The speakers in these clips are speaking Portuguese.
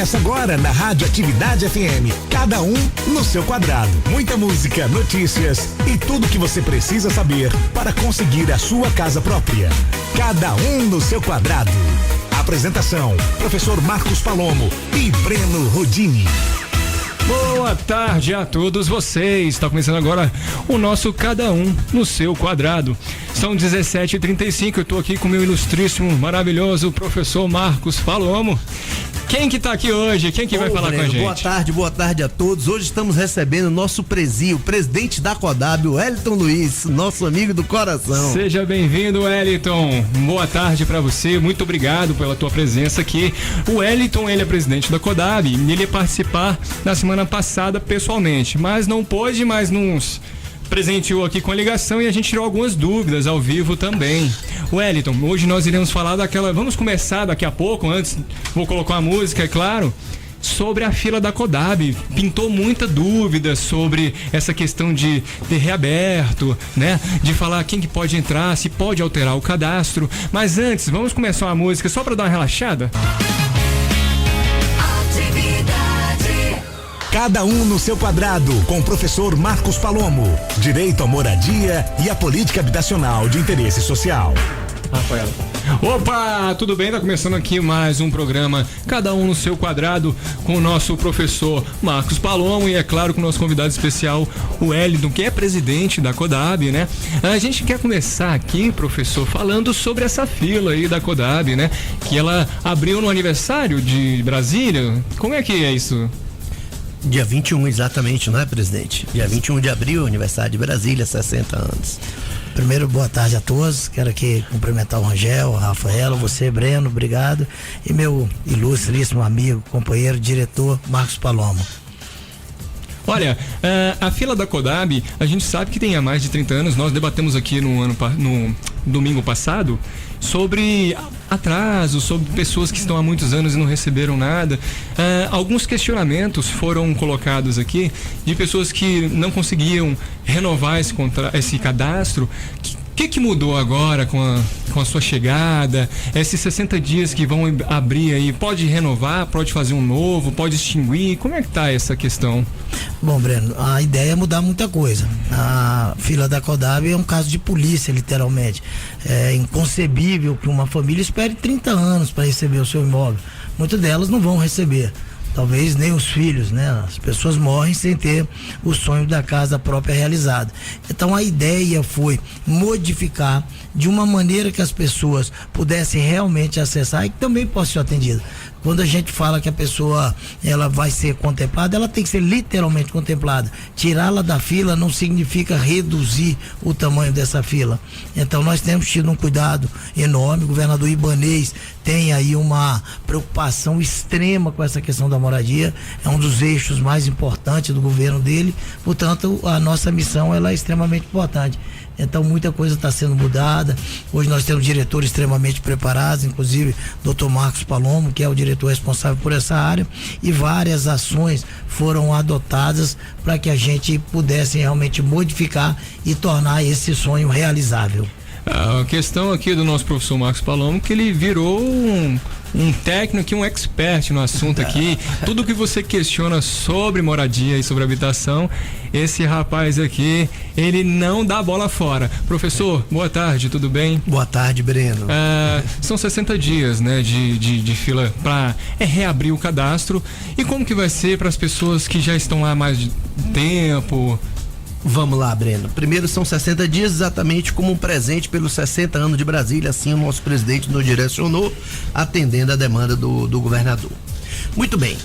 Começa agora na Rádio Atividade FM. Cada um no seu quadrado. Muita música, notícias e tudo que você precisa saber para conseguir a sua casa própria. Cada um no seu quadrado. Apresentação: professor Marcos Palomo e Breno Rodini. Boa tarde a todos vocês. Está começando agora o nosso Cada Um no seu quadrado. São 17h35. Eu estou aqui com o meu ilustríssimo, maravilhoso professor Marcos Palomo. Quem que tá aqui hoje? Quem que vai falar Breno, com a gente? Boa tarde a todos. Hoje estamos recebendo o nosso o presidente da CODAB, o Wellington Luiz, nosso amigo do coração. Seja bem-vindo, Wellington. Boa tarde para você. Muito obrigado pela tua presença aqui. O Wellington, ele é presidente da CODAB e ele ia participar na semana passada pessoalmente, mas não pôde, mas nos presenteou aqui com a ligação e a gente tirou algumas dúvidas ao vivo também. Wellington, hoje nós iremos falar vamos começar daqui a pouco, antes vou colocar uma música, é claro, sobre a fila da CODAB. Pintou muita dúvida sobre essa questão de ter reaberto, né? De falar quem que pode entrar, se pode alterar o cadastro. Mas antes, vamos começar uma música só para dar uma relaxada? Cada um no seu quadrado, com o professor Marcos Palomo. Direito à moradia e a política habitacional de interesse social. Rafael. Opa, tudo bem? Tá começando aqui mais um programa Cada Um no seu quadrado com o nosso professor Marcos Palomo e é claro com o nosso convidado especial, o Wellington, que é presidente da CODAB, né? A gente quer começar aqui, professor, falando sobre essa fila aí da CODAB, né? Que ela abriu no aniversário de Brasília. Como é que é isso? Dia 21, exatamente, não é, presidente? Dia 21 de abril, aniversário de Brasília, 60 anos. Primeiro, boa tarde a todos. Quero aqui cumprimentar o Rangel, a Rafaela, você, Breno, obrigado. E meu ilustríssimo amigo, companheiro, diretor, Marcos Palomo. Olha, a fila da CODAB, a gente sabe que tem há mais de 30 anos. Nós debatemos aqui no domingo passado sobre atrasos, sobre pessoas que estão há muitos anos e não receberam nada. Alguns questionamentos foram colocados aqui de pessoas que não conseguiam renovar esse cadastro. O que mudou agora com a sua chegada? Esses 60 dias que vão abrir aí, pode renovar, pode fazer um novo, pode extinguir? Como é que tá essa questão? Bom, Breno, a ideia é mudar muita coisa. A fila da CODAB é um caso de polícia, literalmente. É inconcebível que uma família espere 30 anos para receber o seu imóvel. Muitas delas não vão receber. Talvez nem os filhos, né? As pessoas morrem sem ter o sonho da casa própria realizado. Então a ideia foi modificar de uma maneira que as pessoas pudessem realmente acessar e que também possa ser atendida. Quando a gente fala que a pessoa ela vai ser contemplada, ela tem que ser literalmente contemplada. Tirá-la da fila não significa reduzir o tamanho dessa fila. Então nós temos tido um cuidado enorme. O governador Ibanez tem aí uma preocupação extrema com essa questão da moradia. É um dos eixos mais importantes do governo dele. Portanto, a nossa missão ela é extremamente importante. Então muita coisa está sendo mudada. Hoje nós temos diretores extremamente preparados, inclusive Dr. Marcos Palomo, que é o diretor responsável por essa área, e várias ações foram adotadas para que a gente pudesse realmente modificar e tornar esse sonho realizável. A questão aqui do nosso professor Marcos Palomo, que ele virou um técnico, um expert no assunto aqui. Tudo que você questiona sobre moradia e sobre habitação, esse rapaz aqui, ele não dá bola fora. Professor, boa tarde, tudo bem? Boa tarde, Breno. São 60 dias, né, de fila para reabrir o cadastro. E como que vai ser para as pessoas que já estão lá há mais de tempo? Vamos lá, Breno. Primeiro são 60 dias exatamente como um presente pelos 60 anos de Brasília, assim o nosso presidente nos direcionou, atendendo a demanda do governador. Muito bem.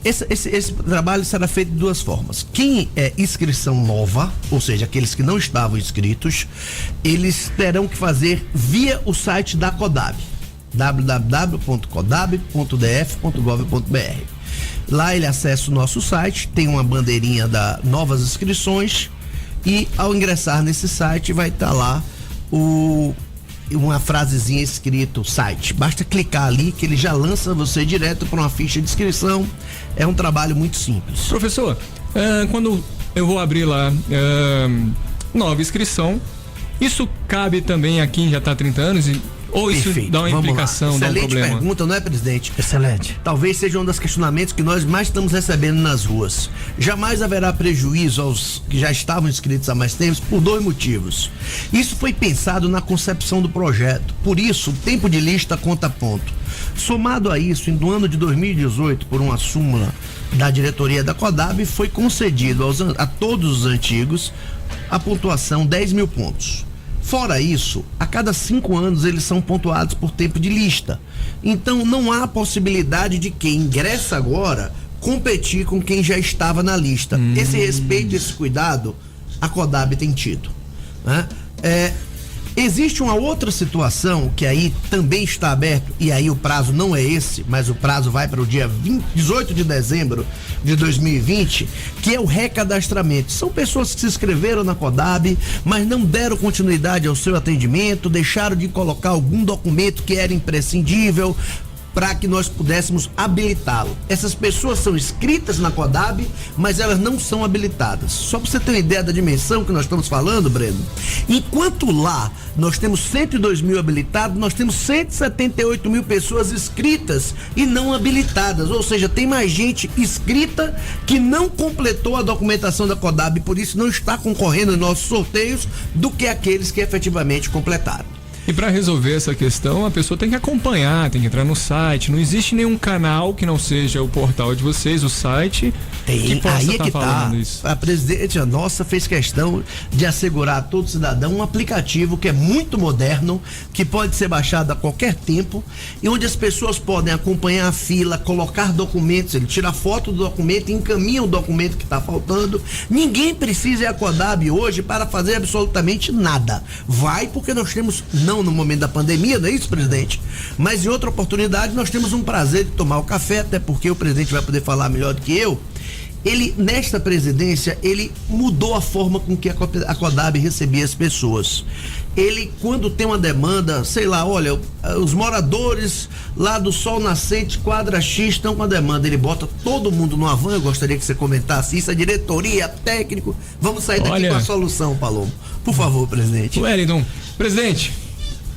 Esse trabalho será feito de duas formas. Quem é inscrição nova, ou seja, aqueles que não estavam inscritos, eles terão que fazer via o site da CODAB, www.codab.df.gov.br. Lá ele acessa o nosso site, tem uma bandeirinha da novas inscrições e ao ingressar nesse site vai estar lá uma frasezinha escrito site. Basta clicar ali que ele já lança você direto para uma ficha de inscrição. É um trabalho muito simples. Professor, quando eu vou abrir lá nova inscrição, isso cabe também a quem já está há 30 anos Ou isso Perfeito. dá uma Vamos implicação, lá. dá um Excelente problema? pergunta, não é, presidente? Excelente. Talvez seja um dos questionamentos que nós mais estamos recebendo nas ruas. Jamais haverá prejuízo aos que já estavam inscritos há mais tempo por 2 motivos. Isso foi pensado na concepção do projeto. Por isso, o tempo de lista conta ponto. Somado a isso, no ano de 2018, por uma súmula da diretoria da CODAB, foi concedido a todos os antigos a pontuação 10 mil pontos. Fora isso, a cada 5 anos eles são pontuados por tempo de lista. Então não há possibilidade de quem ingressa agora competir com quem já estava na lista. Esse respeito, esse cuidado, a CODAB tem tido, né? Existe uma outra situação que aí também está aberto, e aí o prazo não é esse, mas o prazo vai para o dia 18 de dezembro de 2020, que é o recadastramento. São pessoas que se inscreveram na CODAB, mas não deram continuidade ao seu atendimento, deixaram de colocar algum documento que era imprescindível para que nós pudéssemos habilitá-lo. Essas pessoas são inscritas na CODAB, mas elas não são habilitadas. Só para você ter uma ideia da dimensão que nós estamos falando, Breno, enquanto lá nós temos 102 mil habilitados, nós temos 178 mil pessoas inscritas e não habilitadas, ou seja, tem mais gente inscrita que não completou a documentação da CODAB, por isso não está concorrendo em nossos sorteios, do que aqueles que efetivamente completaram. E para resolver essa questão, a pessoa tem que acompanhar, tem que entrar no site. Não existe nenhum canal que não seja o portal de vocês, o site, que possa aí é estar que falando isso. A presidente nossa fez questão de assegurar a todo cidadão um aplicativo que é muito moderno, que pode ser baixado a qualquer tempo, e onde as pessoas podem acompanhar a fila, colocar documentos, ele tira foto do documento, encaminha o documento que está faltando. Ninguém precisa ir à CODAB hoje para fazer absolutamente nada. Vai porque nós temos, não no momento da pandemia, não é isso, presidente? Mas em outra oportunidade nós temos um prazer de tomar o café, até porque o presidente vai poder falar melhor do que eu. Ele, nesta presidência, ele mudou a forma com que a CODAB recebia as pessoas. Ele, quando tem uma demanda, sei lá, olha, os moradores lá do Sol Nascente, quadra X, estão com a demanda, ele bota todo mundo numa van. Eu gostaria que você comentasse isso, a diretoria, técnico, vamos sair daqui com a solução, Palomo. Por favor, presidente. Wellington, presidente,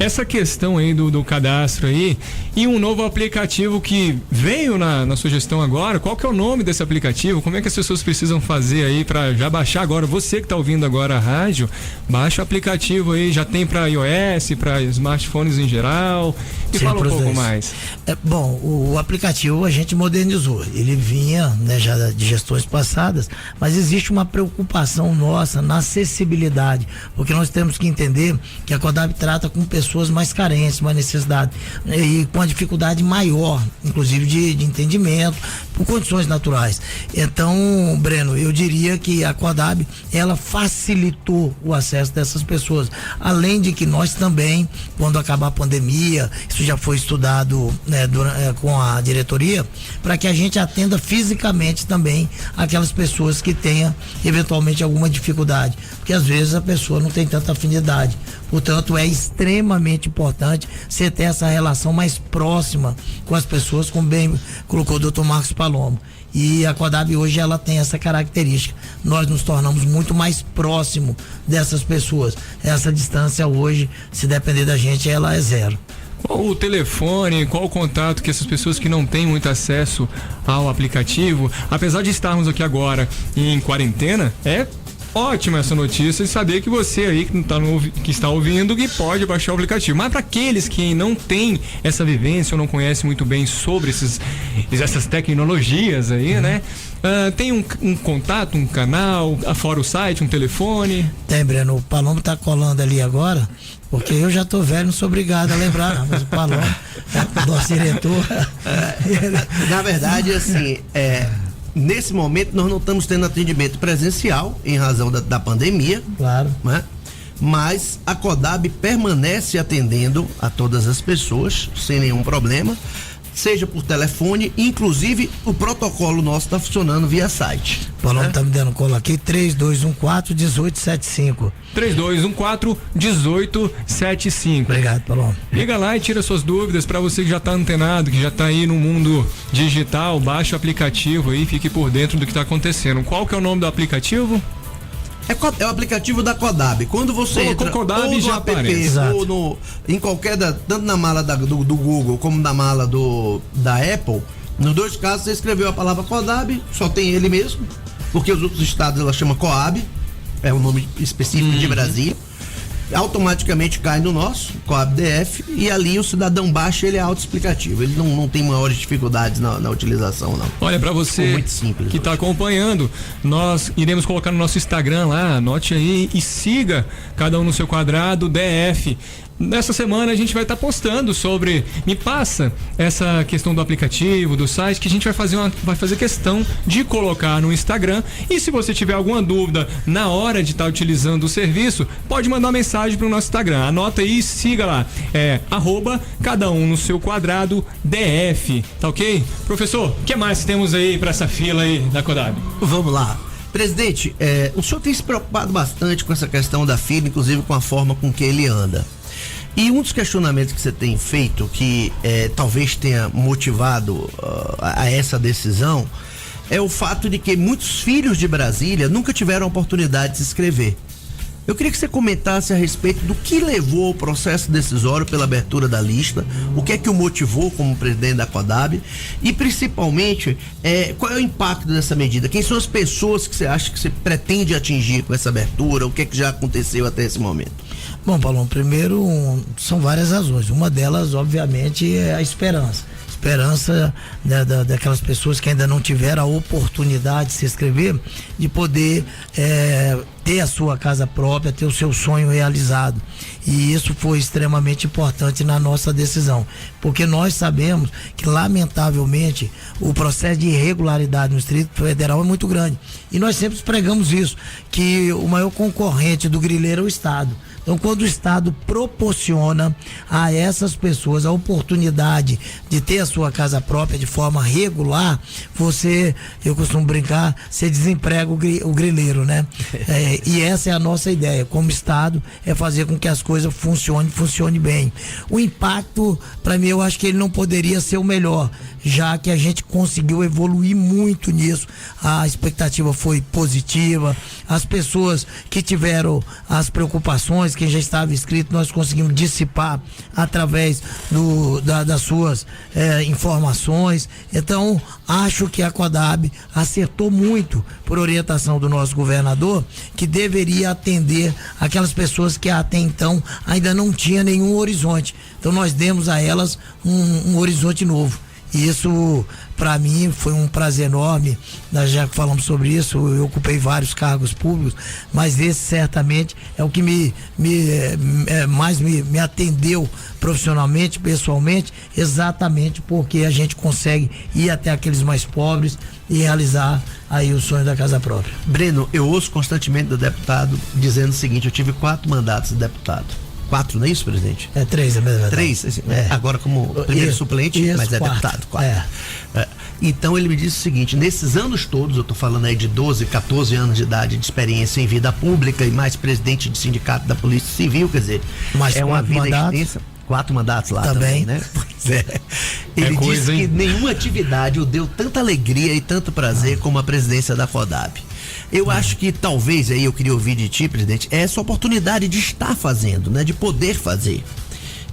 essa questão aí do cadastro aí e um novo aplicativo que veio na sugestão agora, qual que é o nome desse aplicativo? Como é que as pessoas precisam fazer aí para já baixar agora? Você que tá ouvindo agora a rádio, baixa o aplicativo aí, já tem para iOS, para smartphones em geral. E fala um pouco mais. Bom, o aplicativo a gente modernizou. Ele vinha, né, já de gestões passadas, mas existe uma preocupação nossa na acessibilidade, porque nós temos que entender que a CODAB trata com pessoas mais carentes, mais necessidade e com a dificuldade maior, inclusive de entendimento, por condições naturais. Então, Breno, eu diria que a CODAB, ela facilitou o acesso dessas pessoas, além de que nós também, quando acabar a pandemia, isso já foi estudado, né, com a diretoria, para que a gente atenda fisicamente também aquelas pessoas que tenham eventualmente alguma dificuldade, porque às vezes a pessoa não tem tanta afinidade. Portanto, é extremamente importante você ter essa relação mais próxima com as pessoas, como bem colocou o Dr. Marcos Palomo. E a CODAB hoje ela tem essa característica. Nós nos tornamos muito mais próximo dessas pessoas. Essa distância hoje, se depender da gente, ela é 0. Qual o telefone, qual o contato que essas pessoas que não têm muito acesso ao aplicativo, apesar de estarmos aqui agora em quarentena, ótima essa notícia de saber que você aí que está ouvindo que pode baixar o aplicativo. Mas para aqueles que não têm essa vivência ou não conhecem muito bem sobre essas tecnologias aí, né? Tem um contato, um canal, fora o site, um telefone? Tem, Breno. O Palomo tá colando ali agora, porque eu já tô velho, não sou obrigado a lembrar, mas o Palomo é o nosso diretor. Na verdade, assim, nesse momento nós não estamos tendo atendimento presencial em razão da pandemia. Claro. Né? Mas a CODAB permanece atendendo a todas as pessoas sem nenhum problema, seja por telefone, inclusive o protocolo nosso está funcionando via site. O Palomo tá me dando cola aqui, 3214-1875. 3214-1875. Obrigado, Palomo. Liga lá e tira suas dúvidas. Para você que já tá antenado, que já tá aí no mundo digital, baixa o aplicativo aí, fique por dentro do que tá acontecendo. Qual que é o nome do aplicativo? É o aplicativo da Codab. Quando você Colocou entra Codab ou no já app, aparece. ou em qualquer, tanto na mala do Google como na mala da Apple, nos dois casos você escreveu a palavra Codab, só tem ele mesmo, porque os outros estados ela chama Coab, é o nome específico de Brasília. Automaticamente cai no nosso Coab DF, e ali o cidadão baixa, ele é autoexplicativo, ele não tem maiores dificuldades na utilização, não. Olha, para você muito simples que está acompanhando, nós iremos colocar no nosso Instagram lá, anote aí e siga Cada Um no Seu Quadrado DF. Nessa semana a gente vai estar postando sobre, me passa essa questão do aplicativo, do site, que a gente vai fazer questão de colocar no Instagram. E se você tiver alguma dúvida na hora de estar utilizando o serviço, pode mandar uma mensagem para o nosso Instagram. Anota aí e siga lá. É @Cada Um no Seu Quadrado DF. Tá ok? Professor, o que mais temos aí para essa fila aí da Codab? Vamos lá. Presidente, o senhor tem se preocupado bastante com essa questão da fila, inclusive com a forma com que ele anda. E um dos questionamentos que você tem feito, que talvez tenha motivado a essa decisão, é o fato de que muitos filhos de Brasília nunca tiveram a oportunidade de se inscrever. Eu queria que você comentasse a respeito do que levou ao processo decisório pela abertura da lista, o que é que o motivou como presidente da Codab e, principalmente, qual é o impacto dessa medida? Quem são as pessoas que você acha que você pretende atingir com essa abertura? O que é que já aconteceu até esse momento? Bom, Paulo, primeiro são várias razões. Uma delas, obviamente, é a esperança. Esperança daquelas pessoas que ainda não tiveram a oportunidade de se inscrever, de poder ter a sua casa própria, ter o seu sonho realizado. E isso foi extremamente importante na nossa decisão, porque nós sabemos que, lamentavelmente, o processo de irregularidade no Distrito Federal é muito grande. E nós sempre pregamos isso, que o maior concorrente do grileiro é o Estado. Então, quando o Estado proporciona a essas pessoas a oportunidade de ter a sua casa própria de forma regular, eu costumo brincar, você desemprega o grileiro, né? E essa é a nossa ideia, como Estado, é fazer com que as coisas funcionem bem. O impacto, para mim, eu acho que ele não poderia ser o melhor, já que a gente conseguiu evoluir muito nisso. A expectativa foi positiva, as pessoas que tiveram as preocupações, quem já estava inscrito, nós conseguimos dissipar através das suas informações. Então, acho que a Codab acertou muito, por orientação do nosso governador, que deveria atender aquelas pessoas que até então ainda não tinham nenhum horizonte. Então, nós demos a elas um horizonte novo. E isso, para mim, foi um prazer enorme. Nós já falamos sobre isso, eu ocupei vários cargos públicos, mas esse certamente é o que mais me atendeu profissionalmente, pessoalmente, exatamente porque a gente consegue ir até aqueles mais pobres e realizar aí o sonho da casa própria. Breno, eu ouço constantemente do deputado dizendo o seguinte: eu tive 4 mandatos de deputado. 4, não é isso, presidente? 3, é mesmo. 3, assim, agora como primeiro suplente, mas é deputado. 4. Então ele me disse o seguinte: nesses anos todos, eu tô falando aí de 12, 14 anos de idade de experiência em vida pública e mais presidente de sindicato da Polícia Civil, quer dizer, mais é uma vida extensa. 4 mandatos lá também, né? Pois é. Ele disse que nenhuma atividade o deu tanta alegria e tanto prazer como a presidência da Codab. Eu acho que talvez, aí eu queria ouvir de ti, presidente, essa oportunidade de estar fazendo, né? De poder fazer.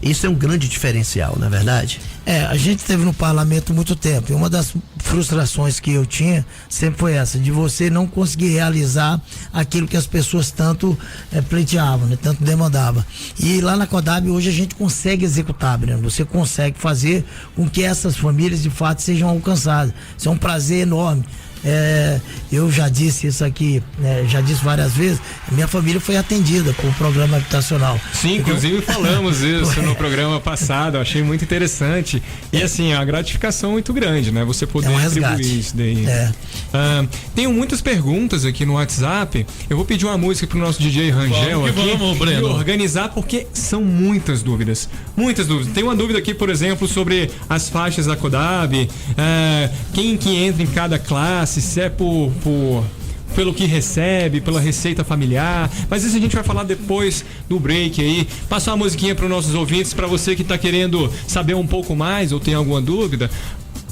Isso é um grande diferencial, não é verdade? A gente esteve no parlamento muito tempo, e uma das frustrações que eu tinha sempre foi essa, de você não conseguir realizar aquilo que as pessoas tanto pleiteavam, né, tanto demandavam. E lá na Codab hoje a gente consegue executar, Breno, você consegue fazer com que essas famílias de fato sejam alcançadas. Isso é um prazer enorme. Eu já disse isso aqui, já disse várias vezes, minha família foi atendida por um programa habitacional. Sim, inclusive falamos isso no programa passado, eu achei muito interessante. E assim, a gratificação muito grande, né? Você poder retribuir isso daí. Tenho muitas perguntas aqui no WhatsApp. Eu vou pedir uma música pro nosso DJ Rangel e organizar, porque são muitas dúvidas. Muitas dúvidas. Tem uma dúvida aqui, por exemplo, sobre as faixas da Codab, quem que entra em cada classe, se é pelo que recebe, pela receita familiar, mas isso a gente vai falar depois do break aí. Passar uma musiquinha para os nossos ouvintes, para você que está querendo saber um pouco mais ou tem alguma dúvida,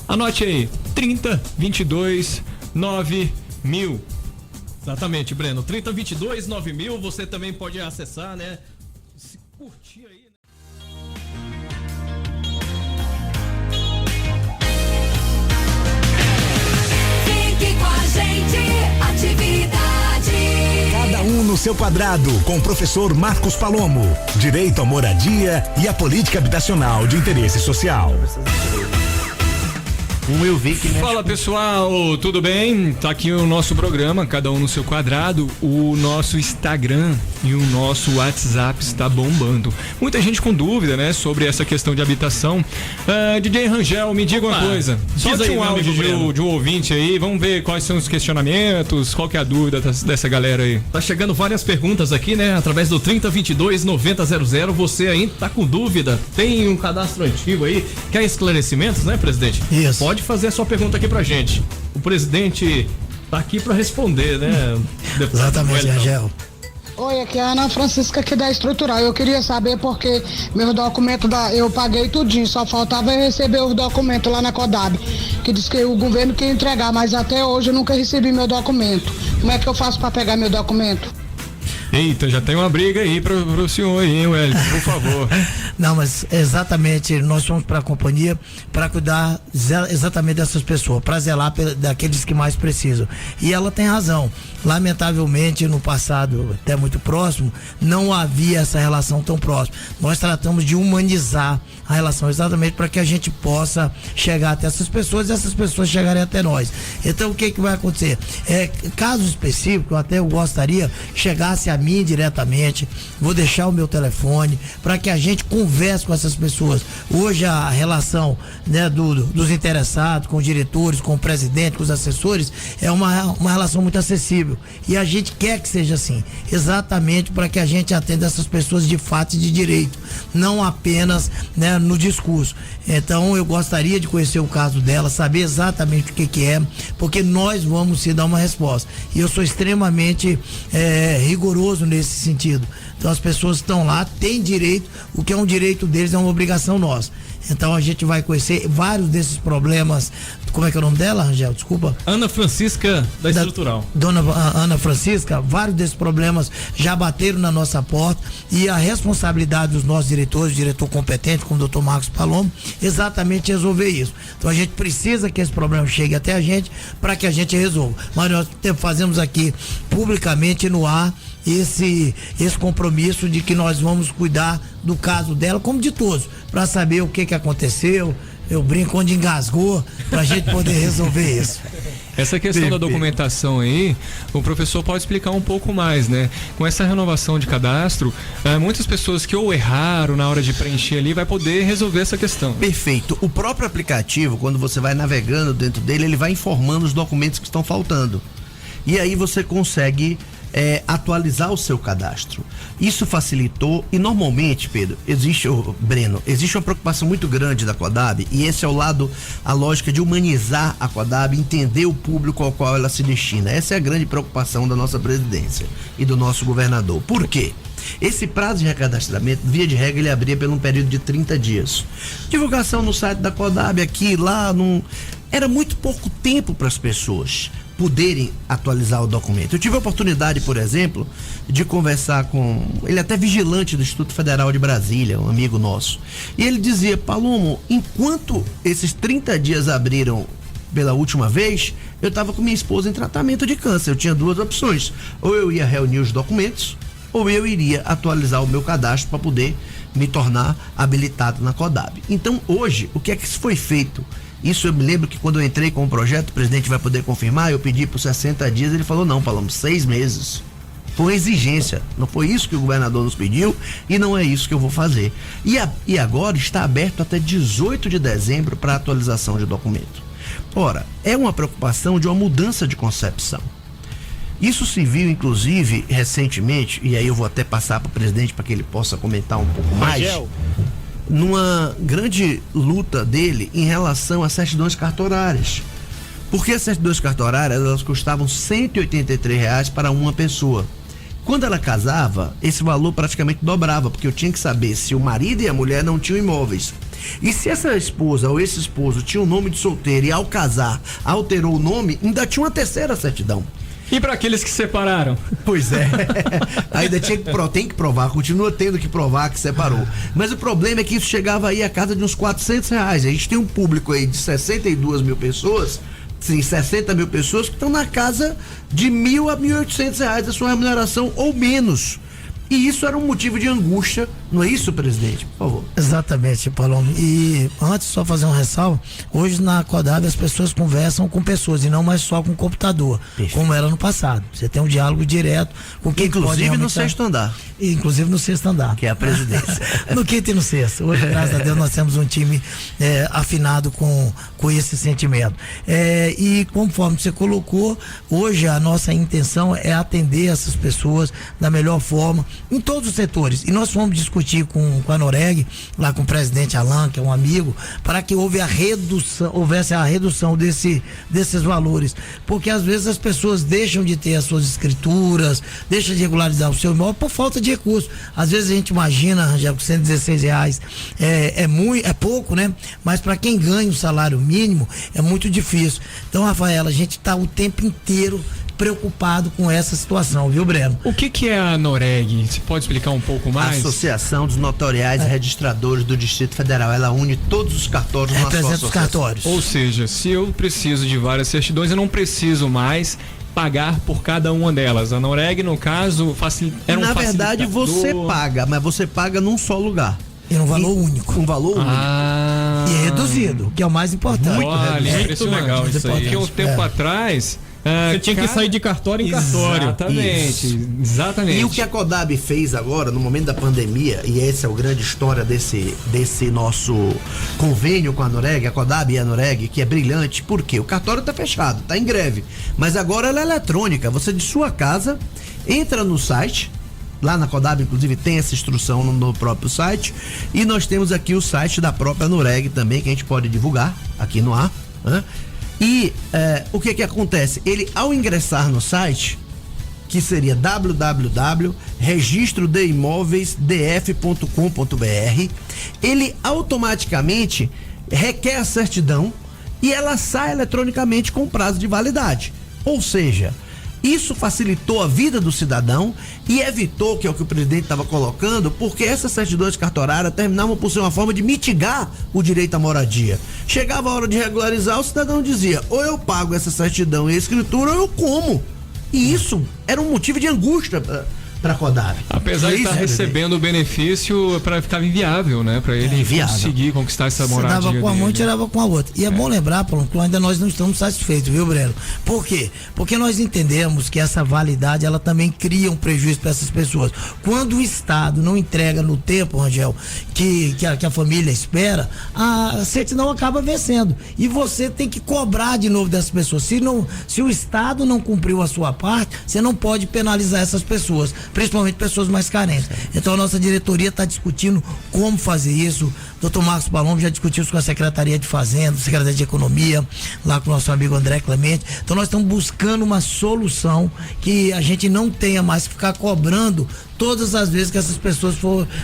anote aí, 30 22 9000. Exatamente, Breno. 3022-9000, você também pode acessar, né? Se curtir aí, né? Fique com a gente, atividade. Cada um no seu quadrado, com o professor Marcos Palomo. Direito à moradia e a política habitacional de interesse social. Eu vi que Fala pessoal, tudo bem? Tá aqui o nosso programa, cada um no seu quadrado. O nosso Instagram e o nosso WhatsApp está bombando. Muita gente com dúvida, né, sobre essa questão de habitação. DJ Rangel, me diga uma coisa. Solte um áudio de um ouvinte aí, vamos ver quais são os questionamentos, qual que é a dúvida dessa galera aí. Tá chegando várias perguntas aqui, né? Através do 3022-9000. Você aí tá com dúvida? Tem um cadastro antigo aí? Quer esclarecimentos, né, presidente? Isso. Pode fazer a sua pergunta aqui pra gente. O presidente tá aqui pra responder, né? Exatamente, Angel. Oi, aqui é a Ana Francisca aqui da Estrutural. Eu queria saber porque meus documentos eu paguei tudinho, só faltava eu receber os documentos lá na CODAB, que diz que o governo quer entregar, mas até hoje eu nunca recebi meu documento. Como é que eu faço para pegar meu documento? Eita, já tem uma briga aí pro senhor aí, hein, Wellington, por favor. Não, mas exatamente, nós fomos para a companhia para cuidar exatamente dessas pessoas, para zelar daqueles que mais precisam. E ela tem razão. Lamentavelmente, no passado, até muito próximo, não havia essa relação tão próxima. Nós tratamos de humanizar a relação exatamente para que a gente possa chegar até essas pessoas e essas pessoas chegarem até nós. Então, o que vai acontecer? Caso específico, até eu gostaria que chegasse a mim diretamente, vou deixar o meu telefone para que a gente converse com essas pessoas. Hoje a relação, né, dos interessados com os diretores, com o presidente, com os assessores, é uma relação muito acessível e a gente quer que seja assim, exatamente para que a gente atenda essas pessoas de fato e de direito, não apenas, né, no discurso. Então eu gostaria de conhecer o caso dela, saber exatamente o que é, porque nós vamos se dar uma resposta e eu sou extremamente rigoroso nesse sentido. Então as pessoas estão lá, têm direito, o que é um direito deles é uma obrigação nossa. Então a gente vai conhecer vários desses problemas. Como é que é o nome dela, Rangel? Desculpa. Ana Francisca da Estrutural. Dona Ana Francisca, vários desses problemas já bateram na nossa porta e a responsabilidade dos nossos diretores, diretor competente, como o Dr. Marcos Palomo, exatamente resolver isso. Então a gente precisa que esse problema chegue até a gente para que a gente resolva. Mas nós fazemos aqui publicamente no ar esse compromisso de que nós vamos cuidar do caso dela, como de todos, para saber o que aconteceu. Eu brinco onde engasgou, pra gente poder resolver isso. Essa questão da documentação aí, o professor pode explicar um pouco mais, né? Com essa renovação de cadastro, muitas pessoas que ou erraram na hora de preencher ali, vai poder resolver essa questão. Perfeito. O próprio aplicativo, quando você vai navegando dentro dele, ele vai informando os documentos que estão faltando. E aí você consegue atualizar o seu cadastro. Isso facilitou e normalmente, Pedro, existe uma preocupação muito grande da CODAB e esse é o lado, a lógica de humanizar a CODAB, entender o público ao qual ela se destina. Essa é a grande preocupação da nossa presidência e do nosso governador. Por quê? Esse prazo de recadastramento, via de regra, ele abria por um período de 30 dias. Divulgação no site da CODAB, aqui, lá, era muito pouco tempo para as pessoas poderem atualizar o documento. Eu tive a oportunidade, por exemplo, de conversar com ele, até vigilante do Instituto Federal de Brasília, um amigo nosso. E ele dizia: Palomo, enquanto esses 30 dias abriram pela última vez, eu estava com minha esposa em tratamento de câncer. Eu tinha duas opções: ou eu ia reunir os documentos, ou eu iria atualizar o meu cadastro para poder me tornar habilitado na CODAB. Então, hoje, o que é que foi feito? Isso eu me lembro que quando eu entrei com o projeto, o presidente vai poder confirmar, eu pedi por 60 dias, ele falou: não, Palomo, 6 meses. Foi uma exigência, não foi isso que o governador nos pediu e não é isso que eu vou fazer. E agora está aberto até 18 de dezembro para atualização de documento. Ora, é uma preocupação de uma mudança de concepção. Isso se viu, inclusive, recentemente, e aí eu vou até passar para o presidente para que ele possa comentar um pouco mais, numa grande luta dele em relação às certidões cartorárias. Porque as certidões cartorárias, elas custavam R$183 para uma pessoa. Quando ela casava, esse valor praticamente dobrava, porque eu tinha que saber se o marido e a mulher não tinham imóveis. E se essa esposa ou esse esposo tinha o nome de solteiro e ao casar alterou o nome, ainda tinha uma terceira certidão. E para aqueles que separaram? Pois é. Ainda tem que provar, continua tendo que provar que separou. Mas o problema é que isso chegava aí a casa de uns R$400. A gente tem um público aí de 62 mil pessoas, sim, 60 mil pessoas que estão na casa de R$1.000 a R$1.800 a sua remuneração ou menos. E isso era um motivo de angústia, não é isso, presidente? Por favor. Exatamente, Paulo. E antes, só fazer um ressalvo, hoje na CODAB as pessoas conversam com pessoas e não mais só com computador, como era no passado. Você tem um diálogo direto com quem inclusive no sexto andar. Inclusive no sexto andar. Que é a presidência. No quinto e no sexto. Hoje, graças a Deus, nós temos um time afinado com esse sentimento. E conforme você colocou, hoje a nossa intenção é atender essas pessoas da melhor forma, em todos os setores. E nós fomos discutir com a Noreg, lá com o presidente Alain, que é um amigo, para que houvesse a redução desses valores. Porque às vezes as pessoas deixam de ter as suas escrituras, deixam de regularizar o seu imóvel por falta de recurso. Às vezes a gente imagina, Rangel, que R$116 é pouco, né? Mas para quem ganha o salário mínimo é muito difícil. Então, Rafaela, a gente está o tempo inteiro preocupado com essa situação, viu, Breno? O que é a Noreg? Você pode explicar um pouco mais? Associação dos Notariais e Registradores do Distrito Federal. Ela une todos os cartórios na sua associação. Os cartórios. Ou seja, se eu preciso de várias certidões, eu não preciso mais pagar por cada uma delas. A Noreg, no caso, era um Na verdade, você facilitador. paga, mas você paga num só lugar. E um valor único. Um valor único. E é reduzido, que é o mais importante. Olha, impressionante. legal isso aí. Porque um tempo atrás... Você tinha que sair de cartório em cartório. Exatamente. E o que a CODAB fez agora, no momento da pandemia, e essa é a grande história desse nosso convênio com a Noreg, a CODAB e a Noreg, que é brilhante, porque o cartório está fechado, está em greve, mas agora ela é eletrônica. Você de sua casa entra no site, lá na CODAB inclusive tem essa instrução no próprio site, e nós temos aqui o site da própria Noreg também, que a gente pode divulgar aqui no ar, né? E o que acontece? Ele, ao ingressar no site, que seria www.registrodeimoveisdf.com.br, ele automaticamente requer a certidão e ela sai eletronicamente com prazo de validade. Ou seja, isso facilitou a vida do cidadão e evitou, que é o que o presidente estava colocando, porque essas certidões cartorárias terminavam por ser uma forma de mitigar o direito à moradia. Chegava a hora de regularizar, o cidadão dizia: ou eu pago essa certidão e a escritura ou eu como. E isso era um motivo de angústia para a CODAB. Apesar de estar recebendo o benefício, para ficar inviável, né? Para ele conseguir conquistar essa moradia. Você dava com a mão e tirava com a outra. E é bom lembrar, Paulo, que ainda nós não estamos satisfeitos, viu, Breno? Por quê? Porque nós entendemos que essa validade, ela também cria um prejuízo para essas pessoas. Quando o Estado não entrega no tempo, Rangel, que a família espera, a certidão acaba vencendo. E você tem que cobrar de novo dessas pessoas. Se o Estado não cumpriu a sua parte, você não pode penalizar essas pessoas, principalmente pessoas mais carentes. Então a nossa diretoria está discutindo como fazer isso. Dr. Marcos Palombo já discutiu isso com a Secretaria de Fazenda, Secretaria de Economia, lá com o nosso amigo André Clemente. Então nós estamos buscando uma solução que a gente não tenha mais que ficar cobrando todas as vezes que essas pessoas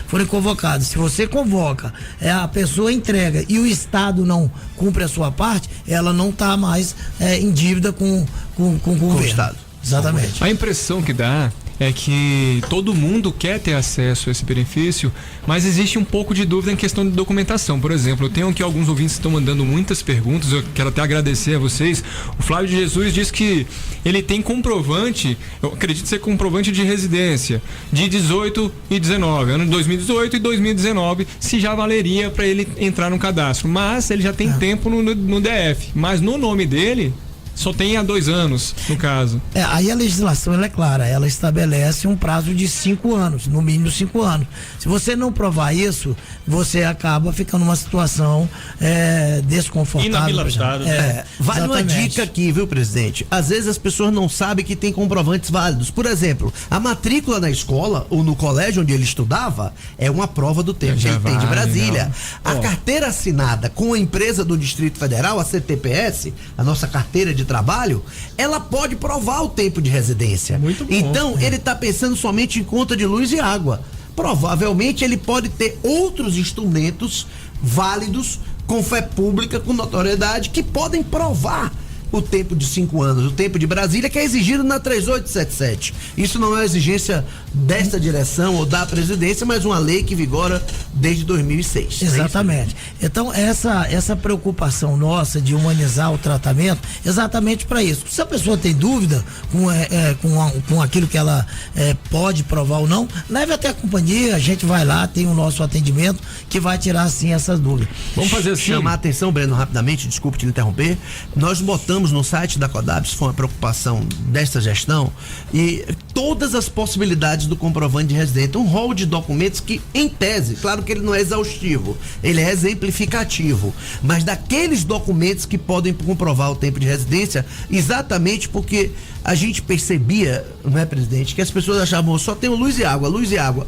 forem convocadas. Se você convoca, a pessoa entrega e o Estado não cumpre a sua parte, ela não está mais em dívida com o governo. Com o Estado. Exatamente. A impressão que dá é que todo mundo quer ter acesso a esse benefício, mas existe um pouco de dúvida em questão de documentação. Por exemplo, eu tenho aqui alguns ouvintes que estão mandando muitas perguntas, eu quero até agradecer a vocês. O Flávio de Jesus diz que ele tem comprovante, eu acredito ser comprovante de residência, de 18 e 19, ano de 2018 e 2019, se já valeria para ele entrar no cadastro. Mas ele já tem tempo no DF, mas no nome dele só tem há 2 anos, no caso. Aí a legislação ela é clara, ela estabelece um prazo de 5 anos, no mínimo 5 anos. Se você não provar isso, você acaba ficando numa situação desconfortável. Inabilitado, né? Vale uma Exatamente. dica aqui, viu, presidente? Às vezes as pessoas não sabem que tem comprovantes válidos. Por exemplo, a matrícula na escola ou no colégio onde ele estudava é uma prova do tempo que ele tem de Brasília. A carteira assinada com a empresa do Distrito Federal, a CTPS, a nossa carteira de trabalho, ela pode provar o tempo de residência. Muito bom. Então, ele está pensando somente em conta de luz e água. Provavelmente ele pode ter outros instrumentos válidos, com fé pública, com notoriedade, que podem provar o tempo de 5 anos, o tempo de Brasília, que é exigido na 3877. Isso não é uma exigência desta direção ou da presidência, mas uma lei que vigora desde 2006. Exatamente. Então, essa preocupação nossa de humanizar o tratamento, exatamente para isso. Se a pessoa tem dúvida com aquilo que ela pode provar ou não, leve até a companhia, a gente vai lá, tem o nosso atendimento que vai tirar sim essas dúvidas. Vamos fazer assim. Chamar a atenção, Breno, rapidamente, desculpe te interromper. Nós botamos no site da CODAB, isso foi uma preocupação desta gestão, e todas as possibilidades do comprovante de residente, um rol de documentos que, em tese, claro que ele não é exaustivo, ele é exemplificativo, mas daqueles documentos que podem comprovar o tempo de residência, exatamente porque a gente percebia, não é, presidente, que as pessoas achavam só tem luz e água.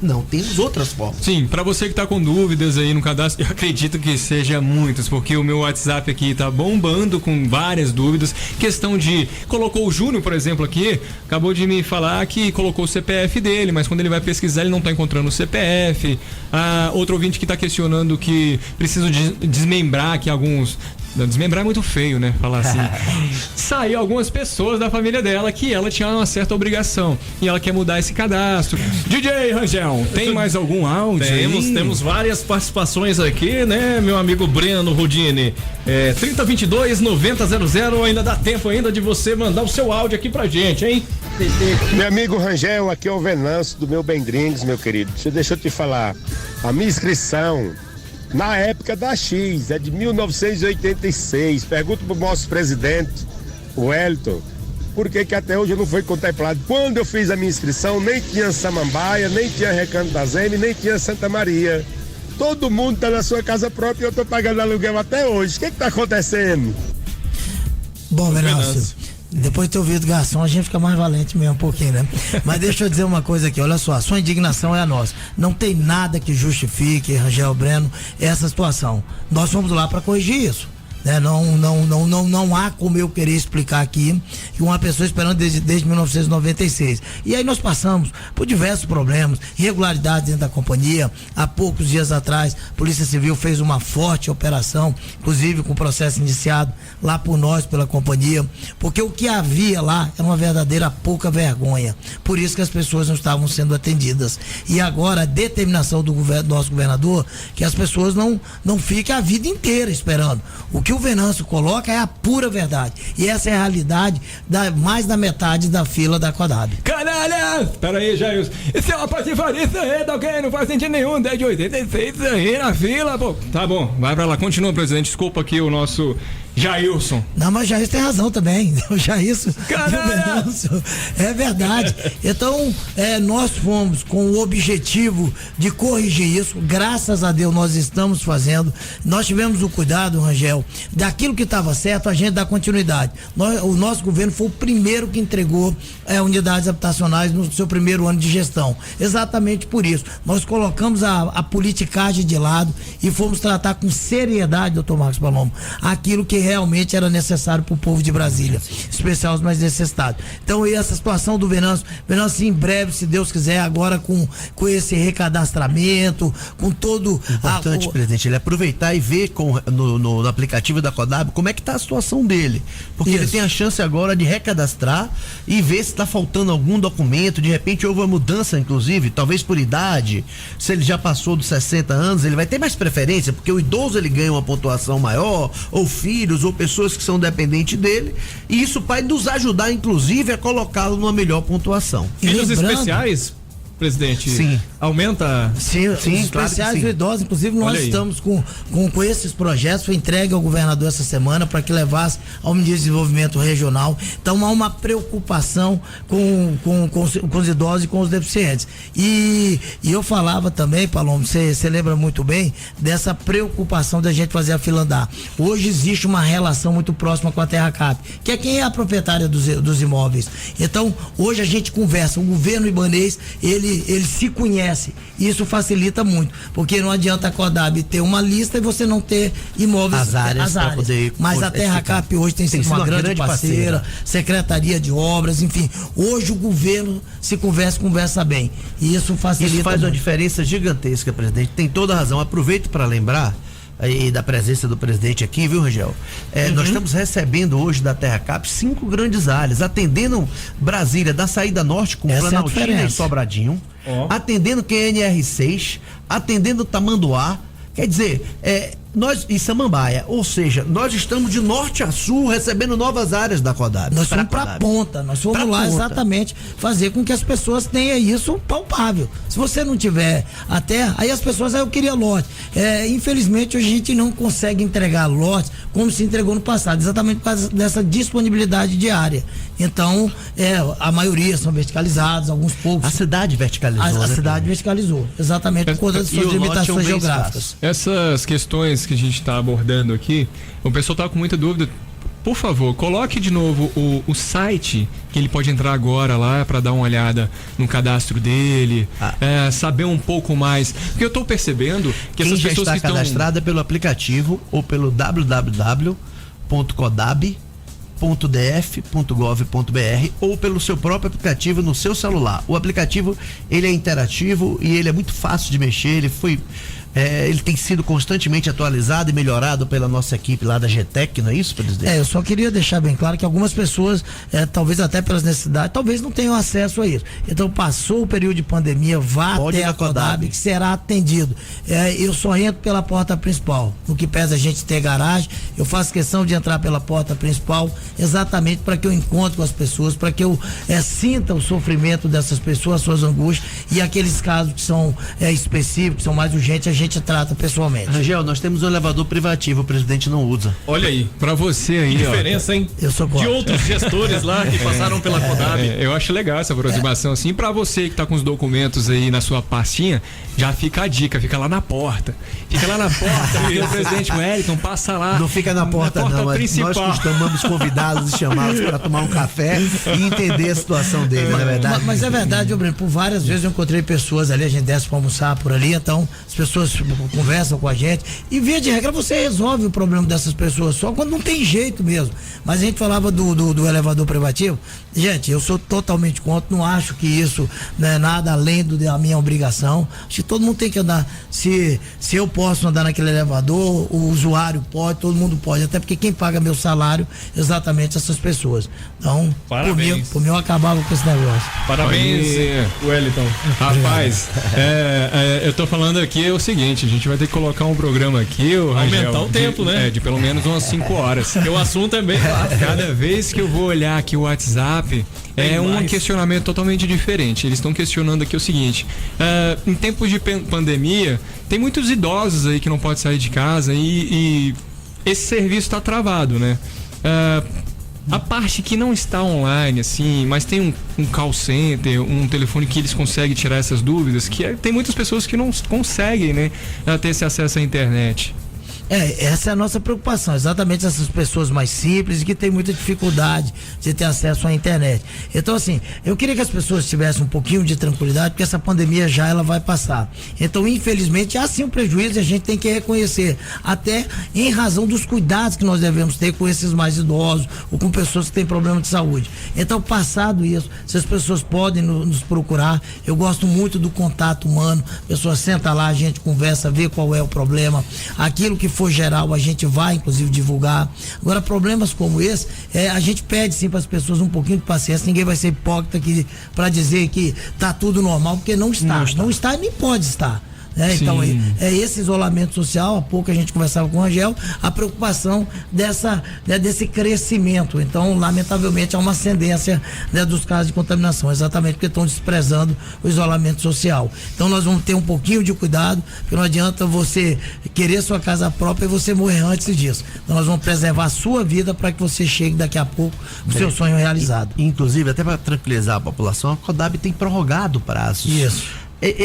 Não, temos outras formas. Sim, para você que tá com dúvidas aí no cadastro, eu acredito que seja muitas, porque o meu WhatsApp aqui tá bombando com várias dúvidas. Questão de, colocou o Júnior, por exemplo, aqui, acabou de me falar que colocou o CPF dele, mas quando ele vai pesquisar ele não tá encontrando o CPF. Outro ouvinte que tá questionando que preciso desmembrar que alguns... Desmembrar é muito feio, né? Falar assim. Saiu algumas pessoas da família dela que ela tinha uma certa obrigação e ela quer mudar esse cadastro. DJ Rangel, tem mais algum áudio? Temos várias participações aqui, né, meu amigo Breno Rudini? 3022-9000, ainda dá tempo ainda de você mandar o seu áudio aqui pra gente, hein? Meu amigo Rangel, aqui é o Venâncio do meu Bem Gringos, meu querido. Deixa eu te falar, a minha inscrição na época da X, é de 1986. Pergunto pro nosso presidente, o Wellington, por que até hoje não foi contemplado. Quando eu fiz a minha inscrição, nem tinha Samambaia, nem tinha Recanto da Zeme, nem tinha Santa Maria. Todo mundo tá na sua casa própria e eu tô pagando aluguel até hoje. O que tá acontecendo? Bom, Venâncio, depois de ter ouvido garçom, a gente fica mais valente mesmo um pouquinho, né? Mas deixa eu dizer uma coisa aqui, olha só, a sua indignação é a nossa. Não tem nada que justifique, Rangel, Breno, essa situação. Nós fomos lá para corrigir isso. Né? Não há como eu querer explicar aqui que uma pessoa esperando desde 1996. E aí nós passamos por diversos problemas, irregularidades dentro da companhia. Há poucos dias atrás, a Polícia Civil fez uma forte operação, inclusive com o processo iniciado lá por nós, pela companhia, porque o que havia lá era uma verdadeira pouca vergonha. Por isso que as pessoas não estavam sendo atendidas. E agora a determinação do nosso governador, que as pessoas não fiquem a vida inteira esperando. O que o Venâncio coloca é a pura verdade. E essa é a realidade mais da metade da fila da CODAB. Canalha! Pera aí, Jair. Isso é uma patifaria aí, tá ok? Não faz sentido nenhum. Desde 86 aí na fila, pô. Tá bom, vai pra lá. Continua, presidente. Desculpa aqui o nosso Jailson. Não, mas o Jair tem razão também. O Jailson. É verdade. Então, nós fomos com o objetivo de corrigir isso. Graças a Deus nós estamos fazendo. Nós tivemos o cuidado, Rangel, daquilo que estava certo, a gente dá continuidade. O nosso governo foi o primeiro que entregou unidades habitacionais no seu primeiro ano de gestão. Exatamente por isso. Nós colocamos a politicagem de lado e fomos tratar com seriedade, doutor Marcos Palomo, aquilo que realmente era necessário para o povo de Brasília, especial os mais necessitados. Então, essa situação do Venâncio, em breve, se Deus quiser, agora com esse recadastramento, com todo... Importante, presidente, ele aproveitar e ver no aplicativo da CODAB como é que está a situação dele, porque ele tem a chance agora de recadastrar e ver se está faltando algum documento, de repente houve uma mudança, inclusive, talvez por idade, se ele já passou dos 60 anos, ele vai ter mais preferência, porque o idoso ele ganha uma pontuação maior, ou filhos, ou pessoas que são dependentes dele, e isso vai nos ajudar, inclusive, a colocá-lo numa melhor pontuação. Filhos especiais, presidente? Sim. Aumenta? Sim, especiais e idosos, inclusive nós estamos com esses projetos, foi entregue ao governador essa semana para que levasse ao Ministério de Desenvolvimento Regional. Então há uma preocupação com os idosos e com os deficientes. E eu falava também, Palomo, você lembra muito bem dessa preocupação da gente fazer a fila andar. Hoje existe uma relação muito próxima com a Terra Cap, que é quem é a proprietária dos imóveis. Então hoje a gente conversa, o governo ibanês, ele se conhece. Isso facilita muito, porque não adianta a CODAB ter uma lista e você não ter imóveis, as áreas. Mas a Terra Cap hoje tem sido uma grande parceira, Secretaria de Obras, enfim. Hoje o governo se conversa bem. E isso facilita. Isso faz uma diferença gigantesca, presidente. Tem toda a razão. Aproveito para lembrar e da presença do presidente aqui, viu, Rangel? Nós estamos recebendo hoje da TerraCap 5 grandes áreas, atendendo Brasília da saída norte com Planaltina e Sobradinho, atendendo QNR6, atendendo Tamanduá, quer dizer, nós em Samambaia, ou seja, nós estamos de norte a sul recebendo novas áreas da Codab. Nós fomos pra ponta, nós fomos lá exatamente fazer com que as pessoas tenham isso palpável. Se você não tiver a terra, aí as pessoas, eu queria lote. Infelizmente hoje a gente não consegue entregar lotes como se entregou no passado, exatamente por causa dessa disponibilidade de área. Então, a maioria são verticalizados, alguns poucos. A cidade verticalizou. A cidade verticalizou, exatamente por conta das suas limitações geográficas. Essas questões que a gente está abordando aqui, o pessoal está com muita dúvida. Por favor, coloque de novo o site que ele pode entrar agora lá para dar uma olhada no cadastro dele, saber um pouco mais. Porque eu estou percebendo que essas pessoas que estão cadastradas pelo aplicativo ou pelo www.codab.df.gov.br ou pelo seu próprio aplicativo no seu celular. O aplicativo, ele é interativo e ele é muito fácil de mexer, ele tem sido constantemente atualizado e melhorado pela nossa equipe lá da GTEC, não é isso, presidente? Eu só queria deixar bem claro que algumas pessoas, talvez até pelas necessidades, talvez não tenham acesso a isso. Então, passou o período de pandemia, vá até a Codab, que será atendido. Eu só entro pela porta principal. No que pesa a gente ter garagem, eu faço questão de entrar pela porta principal, exatamente para que eu encontre com as pessoas, para que eu sinta o sofrimento dessas pessoas, suas angústias, e aqueles casos que são específicos, que são mais urgentes, a gente trata pessoalmente. Rangel, nós temos um elevador privativo, o presidente não usa. Olha aí. Pra você aí, que diferença, hein? Eu sou de outros gestores lá que passaram pela Codab. Eu acho legal essa aproximação, assim. Pra você que tá com os documentos aí na sua pastinha, já fica a dica, fica lá na porta. Fica lá na porta, porque o presidente Wellington passa lá. Não fica na porta não, principal. Nós costumamos convidá-los e chamá-los para tomar um café e entender a situação dele, não é verdade? Mas é verdade, Breno, por várias vezes eu encontrei pessoas ali, a gente desce pra almoçar por ali, então as pessoas conversam com a gente e via de regra você resolve o problema dessas pessoas só quando não tem jeito mesmo. Mas a gente falava do elevador privativo, gente, eu sou totalmente contra, não acho que isso não é nada além da minha obrigação. Acho que todo mundo tem que andar, se eu posso andar naquele elevador, o usuário pode, todo mundo pode, até porque quem paga meu salário exatamente essas pessoas. Então, por mim eu acabava com esse negócio. Parabéns, Wellington. Rapaz, eu tô falando aqui o seguinte, a gente vai ter que colocar um programa aqui, aumentar o tempo, né? De pelo menos umas 5 horas. Porque o assunto é bem fácil. Cada vez que eu vou olhar aqui o WhatsApp, um questionamento totalmente diferente. Eles estão questionando aqui o seguinte: em tempos de pandemia, tem muitos idosos aí que não podem sair de casa e esse serviço está travado, né? A parte que não está online, assim, mas tem um call center, um telefone que eles conseguem tirar essas dúvidas, tem muitas pessoas que não conseguem, né, ter esse acesso à internet. Essa é a nossa preocupação, exatamente essas pessoas mais simples e que tem muita dificuldade de ter acesso à internet. Então, assim, eu queria que as pessoas tivessem um pouquinho de tranquilidade, porque essa pandemia ela vai passar. Então, infelizmente, há sim um prejuízo e a gente tem que reconhecer, até em razão dos cuidados que nós devemos ter com esses mais idosos ou com pessoas que têm problema de saúde. Então, passado isso, se as pessoas podem nos procurar, eu gosto muito do contato humano, a pessoa senta lá, a gente conversa, vê qual é o problema, aquilo que for geral, a gente vai inclusive divulgar. Agora, problemas como esse, a gente pede sim para as pessoas um pouquinho de paciência. Ninguém vai ser hipócrita aqui para dizer que tá tudo normal, porque não está e nem pode estar. Então, esse isolamento social, há pouco a gente conversava com o Rangel, a preocupação desse crescimento. Então, lamentavelmente, há uma ascendência dos casos de contaminação, exatamente porque estão desprezando o isolamento social. Então, nós vamos ter um pouquinho de cuidado, porque não adianta você querer sua casa própria e você morrer antes disso. Então, nós vamos preservar a sua vida para que você chegue daqui a pouco com o seu sonho realizado. Inclusive, até para tranquilizar a população, a Codab tem prorrogado prazos. Isso.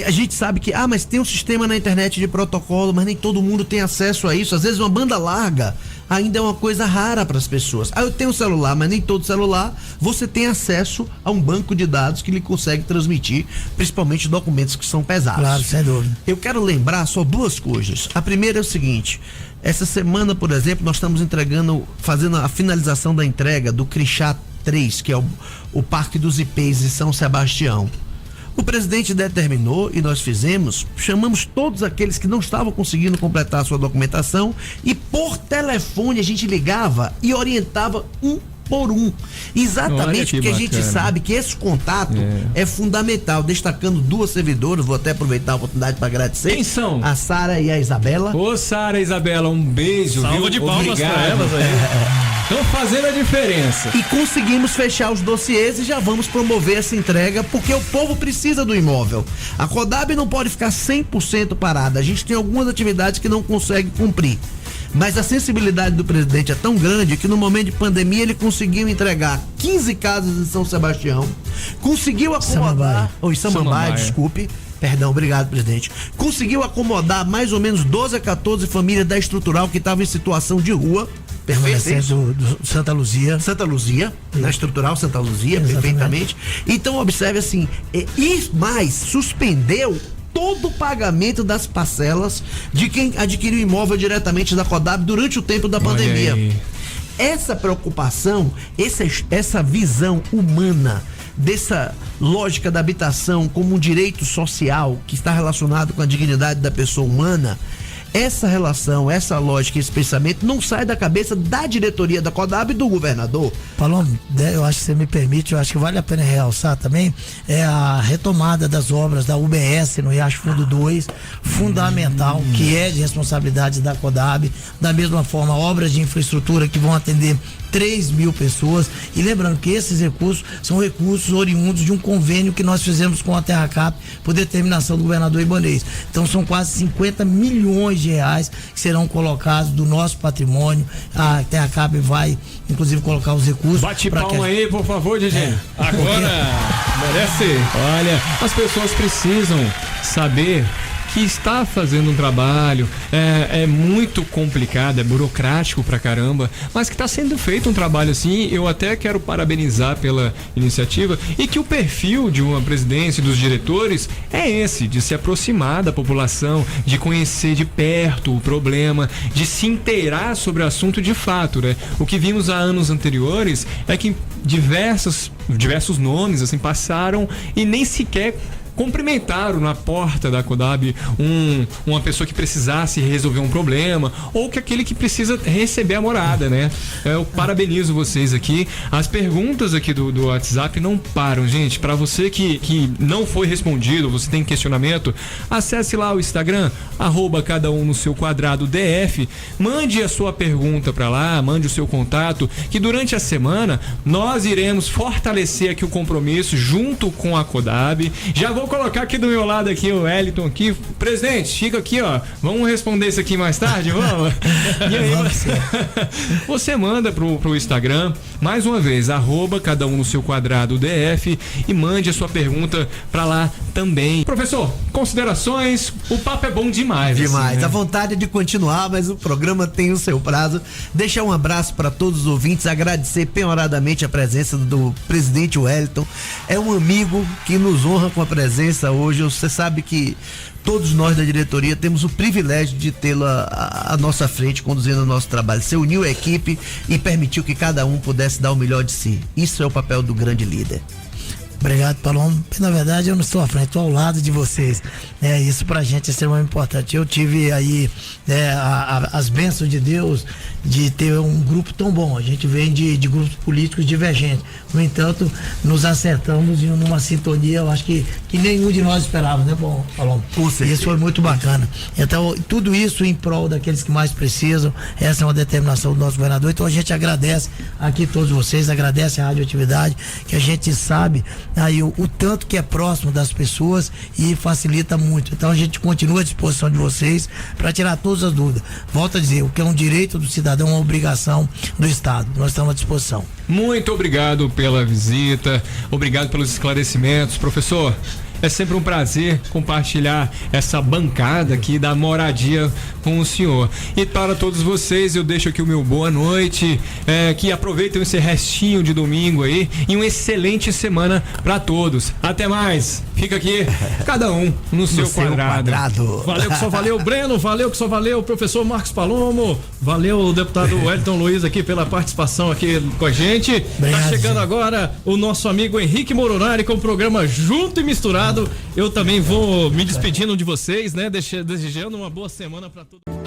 A gente sabe que, mas tem um sistema na internet de protocolo, mas nem todo mundo tem acesso a isso. Às vezes uma banda larga ainda é uma coisa rara para as pessoas. Eu tenho um celular, mas nem todo celular você tem acesso a um banco de dados que lhe consegue transmitir, principalmente documentos que são pesados. Claro, sem dúvida. Eu quero lembrar só 2 coisas. A primeira é o seguinte: essa semana, por exemplo, nós estamos fazendo a finalização da entrega do Crixá 3, que é o Parque dos IPs de São Sebastião. O presidente determinou e nós chamamos todos aqueles que não estavam conseguindo completar a sua documentação e por telefone a gente ligava e orientava um por um. Exatamente porque a gente sabe que esse contato é fundamental. Destacando duas servidoras, vou até aproveitar a oportunidade para agradecer. Quem são? A Sara e a Isabela. Ô, Sara e Isabela, um beijo. Salva de palmas para elas aí. Estão fazendo a diferença. E conseguimos fechar os dossiês e já vamos promover essa entrega porque o povo precisa do imóvel. A Codab não pode ficar 100% parada. A gente tem algumas atividades que não consegue cumprir. Mas a sensibilidade do presidente é tão grande que no momento de pandemia ele conseguiu entregar 15 casas em São Sebastião, conseguiu acomodar... Samambaia, desculpe. Perdão, obrigado, presidente. Conseguiu acomodar mais ou menos 12 a 14 famílias da estrutural que estavam em situação de rua. Perfeito. Do Santa Luzia. Santa Luzia, na estrutural Santa Luzia, exatamente. Perfeitamente. Então, observe assim, e mais, suspendeu todo o pagamento das parcelas de quem adquiriu imóvel diretamente da Codab durante o tempo da pandemia. Essa preocupação, essa visão humana, dessa lógica da habitação como um direito social que está relacionado com a dignidade da pessoa humana, essa relação, essa lógica, esse pensamento não sai da cabeça da diretoria da Codab e do governador. Paloma, eu acho que você me permite, eu acho que vale a pena realçar também a retomada das obras da UBS no Riacho Fundo 2, fundamental, que é de responsabilidade da Codab, da mesma forma obras de infraestrutura que vão atender 3.000 pessoas, e lembrando que esses recursos são recursos oriundos de um convênio que nós fizemos com a TerraCap por determinação do governador Ibanez. Então são quase 50 milhões de reais que serão colocados do nosso patrimônio. A TerraCap vai inclusive colocar os recursos. Bate palma aí, por favor, DJ. Agora merece. Olha, as pessoas precisam saber que está fazendo um trabalho, é muito complicado, é burocrático pra caramba, mas que está sendo feito um trabalho assim. Eu até quero parabenizar pela iniciativa e que o perfil de uma presidência e dos diretores é esse, de se aproximar da população, de conhecer de perto o problema, de se inteirar sobre o assunto de fato, né? O que vimos há anos anteriores é que diversos nomes assim passaram e nem sequer cumprimentaram na porta da Codab uma pessoa que precisasse resolver um problema ou que aquele que precisa receber a morada, né? Eu parabenizo vocês aqui. As perguntas aqui do WhatsApp não param, gente. Para você que não foi respondido, você tem questionamento, acesse lá o Instagram, @cada1no-seu-quadrado-DF, mande a sua pergunta para lá, mande o seu contato, que durante a semana nós iremos fortalecer aqui o compromisso junto com a Codab. Já vou colocar aqui do meu lado aqui o Wellington aqui. Presidente, fica aqui, ó. Vamos responder isso aqui mais tarde, vamos? E aí, você manda pro Instagram, mais uma vez, @cada1no-seu-quadrado-DF, e mande a sua pergunta pra lá também. Professor, considerações, o papo é bom demais. Demais, assim, né? A vontade de continuar, mas o programa tem o seu prazo. Deixar um abraço para todos os ouvintes, agradecer penhoradamente a presença do presidente Wellington. É um amigo que nos honra com a presença hoje. Você sabe que todos nós da diretoria temos o privilégio de tê-lo à nossa frente, conduzindo o nosso trabalho. Você uniu a equipe e permitiu que cada um pudesse dar o melhor de si. Isso é o papel do grande líder. Obrigado, Paloma. Na verdade, eu não estou à frente, estou ao lado de vocês. Isso pra gente é extremamente importante. Eu tive aí as bênçãos de Deus de ter um grupo tão bom. A gente vem de grupos políticos divergentes. No entanto, nos acertamos em uma sintonia, eu acho que nenhum de nós esperava, né, Paloma? Isso foi muito bacana. Então, tudo isso em prol daqueles que mais precisam. Essa é uma determinação do nosso governador. Então, a gente agradece aqui todos vocês, agradece a radioatividade, que a gente sabe aí o tanto que é próximo das pessoas e facilita muito. Então a gente continua à disposição de vocês para tirar todas as dúvidas. Volto a dizer, o que é um direito do cidadão é uma obrigação do Estado. Nós estamos à disposição. Muito obrigado pela visita, obrigado pelos esclarecimentos, professor. É sempre um prazer compartilhar essa bancada aqui da moradia com o senhor. E para todos vocês, eu deixo aqui o meu boa noite, que aproveitem esse restinho de domingo aí e uma excelente semana para todos. Até mais. Fica aqui, cada um no seu quadrado. Valeu que só valeu, Breno. Valeu que só valeu, professor Marcos Palomo. Valeu, o deputado Wellington Luiz aqui pela participação aqui com a gente. Obrigado, tá chegando agora o nosso amigo Henrique Moronari com o programa Junto e Misturado. obrigado. Eu também vou me despedindo de vocês, né? Desejando uma boa semana para todos.